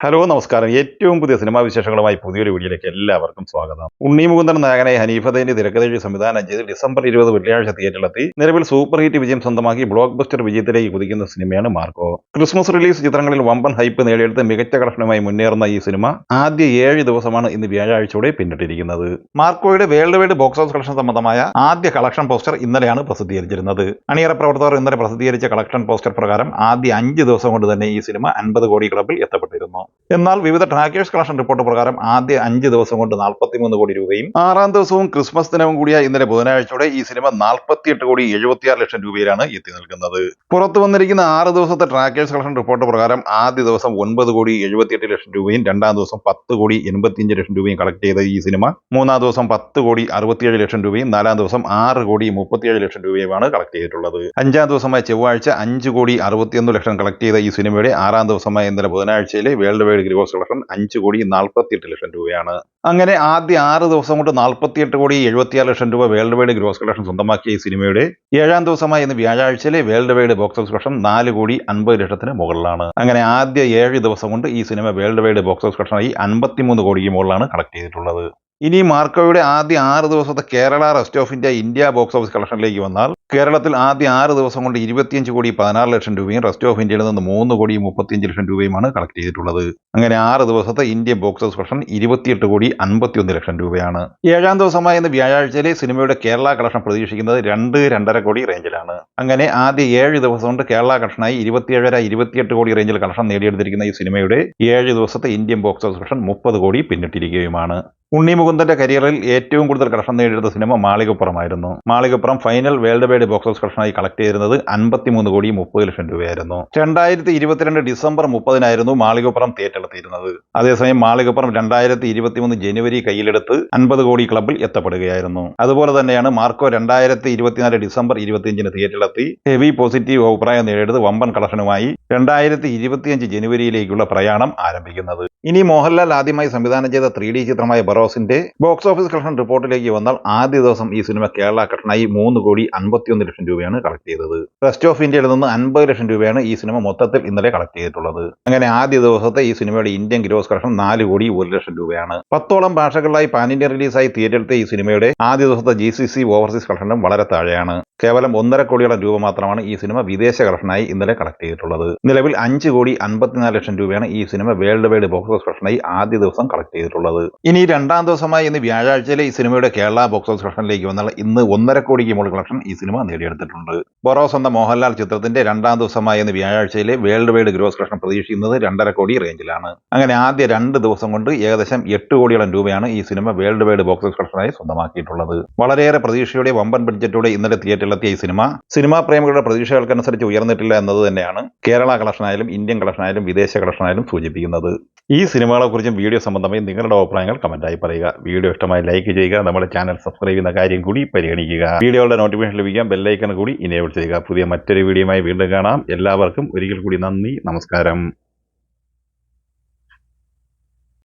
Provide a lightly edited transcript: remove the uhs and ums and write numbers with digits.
Hello നമസ്കാരം. ഏറ്റവും പുതിയ സിനിമാ വിശേഷങ്ങളുമായി പുതിയൊരു വീഡിയോയിലേക്ക് എല്ലാവർക്കും സ്വാഗതം. ഉണ്ണി മുകുന്ദൻ നായകനായി ഹനീഫതേന്റെ തിരക്കഥയിൽ സംവിധാനം ചെയ്ത് ഡിസംബർ 20 വെള്ളിയാഴ്ച തിയേറ്ററിലെത്തി നിലവിൽ സൂപ്പർ ഹിറ്റ് വിജയം സ്വന്തമാക്കി ബ്ലോക്ക് ബസ്റ്റർ വിജയത്തിലേക്ക് കുതിക്കുന്ന സിനിമയാണ് മാർക്കോ. ക്രിസ്മസ് റിലീസ് ചിത്രങ്ങളിൽ വമ്പൻ ഹൈപ്പ് നേടിയെടുത്ത് മികച്ച കളക്ഷനുമായി മുന്നേറുന്ന ഈ സിനിമ ആദ്യ 7 ദിവസമാണ് ഇന്ന് വ്യാഴാഴ്ചയോടെ പിന്നിട്ടിരിക്കുന്നത്. മാർക്കോയുടെ worldwide box office collection സംബന്ധമായ ആദ്യ കളക്ഷൻ പോസ്റ്റർ ഇന്നലെയാണ് പ്രസിദ്ധീകരിച്ചിരുന്നത്. അണിയറ പ്രവർത്തകർ ഇന്നലെ പ്രസിദ്ധീകരിച്ച കളക്ഷൻ പോസ്റ്റർ പ്രകാരം ആദ്യ 5 ദിവസം കൊണ്ട് തന്നെ ഈ സിനിമ 50 കോടി ക്ലബിൽ എത്തപ്പെട്ടിരുന്നു. എന്നാൽ വിവിധ ട്രാക്കേഴ്സ് കളക്ഷൻ റിപ്പോർട്ട് പ്രകാരം ആദ്യ 5 ദിവസം കൊണ്ട് 43 കോടി രൂപയും 6-ാം ദിവസവും ക്രിസ്മസ് ദിനവും കൂടിയ ഇന്നലെ ബുധനാഴ്ചയോടെ ഈ സിനിമ 48 കോടി 76 ലക്ഷം രൂപയിലാണ് എത്തി നിൽക്കുന്നത്. പുറത്തു വന്നിരിക്കുന്ന 6 ദിവസത്തെ ട്രാക്കേഴ്സ് കളക്ഷൻ റിപ്പോർട്ട് പ്രകാരം ആദ്യ ദിവസം 9 കോടി 78 ലക്ഷം രൂപയും 2-ാം ദിവസം 10 കോടി 85 ലക്ഷം രൂപയും കളക്ട് ചെയ്ത ഈ സിനിമ 3-ാം ദിവസം 10 കോടി 67 ലക്ഷം രൂപയും 4-ാം ദിവസം 6 കോടി 37 ലക്ഷം രൂപയുമാണ് കളക്ട് ചെയ്തിട്ടുള്ളത്. 5-ാം ദിവസമായ ചൊവ്വാഴ്ച 5 കോടി 61 ലക്ഷം കളക്ട് ചെയ്ത ഈ സിനിമയുടെ 6-ാം ദിവസമായ ഇന്നലെ ബുധനാഴ്ചയിലെ വേൾഡ് വൈഡ് ഗ്രോസ് കളക്ഷൻ 5 കോടി 48 ലക്ഷം രൂപയാണ്. അങ്ങനെ ആദ്യ 6 ദിവസം കൊണ്ട് 48 കോടി 76 ലക്ഷം രൂപ വേൾഡ് വൈഡ് ഗ്രോസ് കളക്ഷൻ സ്വന്തമാക്കിയ ഈ സിനിമയുടെ 7-ാം ദിവസമായ ഇന്ന് വ്യാഴാഴ്ചയിലെ worldwide box office collection 4 കോടി 50 ലക്ഷത്തിന് മുകളിലാണ്. അങ്ങനെ ആദ്യ 7 ദിവസം കൊണ്ട് ഈ സിനിമ വേൾഡ് വൈഡ് ബോക്സ് ഓഫീസ് കളക്ഷനായി 53 കോടിക്ക് മുകളിലാണ് കളക്ട് ചെയ്തിട്ടുള്ളത്. ഇനി മാർക്കോയുടെ ആദ്യ 6 ദിവസത്തെ Kerala rest of India box office കളക്ഷനിലേക്ക് വന്നാൽ കേരളത്തിൽ ആദ്യ 6 ദിവസം കൊണ്ട് 25 കോടി 16 ലക്ഷം രൂപയും റെസ്റ്റ് ഓഫ് ഇന്ത്യയിൽ നിന്ന് 3 കോടി 35 ലക്ഷം രൂപയുമാണ് കളക്ട് ചെയ്തിട്ടുള്ളത്. അങ്ങനെ 6 ദിവസത്തെ ഇന്ത്യൻ ബോക്സ് ഓഫീസ് കളക്ഷൻ 28 കോടി 51 ലക്ഷം രൂപയാണ്. 7-ാം ദിവസമായ ഇന്ന് വ്യാഴാഴ്ചയിലെ സിനിമയുടെ കേരള കളക്ഷൻ പ്രതീക്ഷിക്കുന്നത് 2-2.5 കോടി റേഞ്ചിലാണ്. അങ്ങനെ ആദ്യ 7 ദിവസം കൊണ്ട് കേരള കളക്ഷനായി 27-28 കോടി റേഞ്ചിൽ കളക്ഷൻ നേടിയെടുത്തിരിക്കുന്ന ഈ സിനിമയുടെ 7 ദിവസത്തെ ഇന്ത്യൻ ബോക്സ് ഓഫീസ് കളക്ഷൻ 30 കോടി പിന്നിട്ടിരിക്കുകയുമാണ്. ഉണ്ണി മുകുന്ദന്റെ കരിയറിൽ ഏറ്റവും കൂടുതൽ കളക്ഷൻ നേടിയെടുത്ത സിനിമ മാളികപ്പുറമായിരുന്നു. Malikappuram final worldwide box office കളക്ഷനായി കളക്ട് ചെയ്തിരുന്നത് 53 കോടി 30 ലക്ഷം രൂപയായിരുന്നു. 2022 ഡിസംബർ 30-നായിരുന്നു മാളികപ്പുറം തിയേറ്ററിലെത്തിയിരുന്നത്. അതേസമയം മാളികപ്പുറം 2023 ജനുവരി കയ്യിലെടുത്ത് 50 കോടി ക്ലബിൽ എത്തപ്പെടുകയായിരുന്നു. അതുപോലെ തന്നെയാണ് മാർക്കോ 2024 ഡിസംബർ 25-ന് തിയേറ്ററിലെത്തി ഹെവി പോസിറ്റീവ് അഭിപ്രായം നേടിയെടുത്ത് വമ്പൻ കളക്ഷനുമായി 2025 ജനുവരിയിലേക്കുള്ള പ്രയാണം ആരംഭിക്കുന്നത്. ഇനി മോഹൻലാൽ ആദ്യമായി സംവിധാനം ചെയ്ത 3D ചിത്രമായ ബറോസിന്റെ ബോക്സ് ഓഫീസ് കളക്ഷൻ റിപ്പോർട്ടിലേക്ക് വന്നാൽ ആദ്യ ദിവസം ഈ സിനിമ കേരള കളക്ഷനായി 3 കോടി 51 ലക്ഷം രൂപയാണ് കളക്ട് ചെയ്തത്. റെസ്റ്റ് ഓഫ് ഇന്ത്യയിൽ നിന്ന് 50 ലക്ഷം രൂപയാണ് ഈ സിനിമ മൊത്തത്തിൽ ഇന്നലെ കളക്ട് ചെയ്തിട്ടുള്ളത്. അങ്ങനെ ആദ്യ ദിവസത്തെ ഈ സിനിമയുടെ ഇന്ത്യൻ ഗ്രോസ് കളക്ഷൻ 4 കോടി 1 ലക്ഷം രൂപയാണ്. 10ഓളം ഭാഷകളിലായി പാൻ ഇന്ത്യൻ റിലീസായി തിയേറ്ററിലെത്ത ഈ സിനിമയുടെ ആദ്യ ദിവസത്തെ GCC ഓവർസീസ് കളക്ഷനും വളരെ താഴെയാണ്. കേവലം 1.5 കോടിയോളം രൂപ മാത്രമാണ് ഈ സിനിമ വിദേശ കളക്ഷനായി ഇന്നലെ കളക്ട് ചെയ്തിട്ടുള്ളത്. നിലവിൽ 5 കോടി 54 ലക്ഷം രൂപയാണ് ഈ സിനിമ വേൾഡ് വൈഡ് ബോക്സ് ഓഫീസ് കളക്ഷനായി ആദ്യ ദിവസം കളക്ട് ചെയ്തിട്ടുള്ളത്. ഇനി 2-ാം ദിവസമായി ഇന്ന് വ്യാഴാഴ്ചയിലെ ഈ സിനിമയുടെ കേരള ബോക്സ് ഓഫീസ് കളക്ഷനിലേക്ക് വന്നാൽ ഇന്ന് 1.5 കോടിക്ക് മുകളിൽ കളക്ഷൻ ഈ സിനിമ നേടിയെടുത്തിട്ടുണ്ട്. ബറോസ് എന്ന മോഹൻലാൽ ചിത്രത്തിന്റെ 2-ാം ദിവസമായ ഇന്ന് വ്യാഴാഴ്ചയിലെ വേൾഡ് വൈഡ് ഗ്രോസ് കളക്ഷൻ പ്രതീക്ഷിക്കുന്നത് 2.5 കോടി റേഞ്ചിലാണ്. അങ്ങനെ ആദ്യ 2 ദിവസം കൊണ്ട് ഏകദേശം 8 കോടിയോളം രൂപയാണ് ഈ സിനിമ വേൾഡ് വൈഡ് ബോക്സ് ഓഫീസ് കളക്ഷനായി സ്വന്തമാക്കിയിട്ടുള്ളത്. വളരെയേറെ പ്രതീക്ഷയോടെ വമ്പൻ ബഡ്ജറ്റോടെ ഇന്നലെ തിയേറ്ററിലെത്തിയ ഈ സിനിമാ പ്രേമികളുടെ പ്രതീക്ഷകൾക്കനുസരിച്ച് ഉയർന്നിട്ടില്ല എന്നത് തന്നെയാണ് കേരള കളക്ഷനായാലും ഇന്ത്യൻ കളക്ഷനായാലും വിദേശ കളക്ഷനായാലും സൂചിപ്പിക്കുന്നത്. ഈ സിനിമകളെക്കുറിച്ചും വീഡിയോ സംബന്ധമായി നിങ്ങളുടെ അഭിപ്രായങ്ങൾ കമന്റായി പറയുക. വീഡിയോ ഇഷ്ടമായി ലൈക്ക് ചെയ്യുക. നമ്മുടെ ചാനൽ സബ്സ്ക്രൈബ് ചെയ്യുന്ന കാര്യം കൂടി പരിഗണിക്കുക. വീഡിയോകളുടെ നോട്ടിഫിക്കേഷൻ ലഭിക്കാൻ ബെല്ലൈക്കൺ കൂടി ഇനേബിൾ ചെയ്യുക. പുതിയ മറ്റൊരു വീഡിയോയുമായി വീണ്ടും കാണാം. എല്ലാവർക്കും ഒരിക്കൽ കൂടി നന്ദി, നമസ്കാരം.